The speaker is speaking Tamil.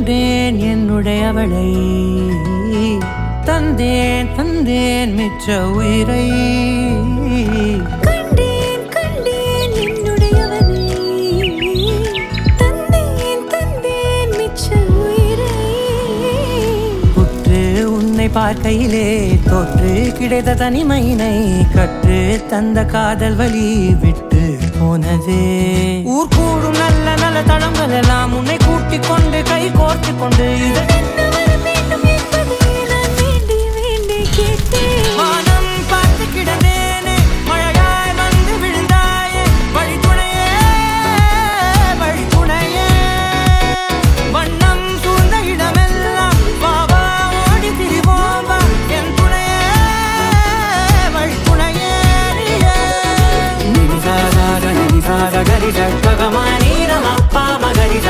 கண்டேன் என்னுடையவளை தந்தேன் தந்தேன் மிச்ச உயிரை கண்டேன் கண்டேன் என்னுடையவனை தந்தேன் தந்தேன் மிச்ச உயிரை உற்று உன்னை பார்க்கையிலே தோற்று கிடைத்த தனிமையினை கற்று தந்த காதல் வழி விட்டு போனதே ஊர் கூடும் நல்ல நல்ல தளங்கள் எல்லாம் உன்னை கூட்டிக் கொண்டு கை கோர்த்து கொண்டு வானம் பார்த்து கிடந்தேனே மழையாய் வந்து விழுந்தாயே வழித்துணையே வழித்துணையே வண்ணம் சூழ்ந்த இடமெல்லாம் பாவா ஓடி திரிவோம் வா என் துணையே வழித்துணையே நிசார கரிச ககமானி ரமப்பா மகரிச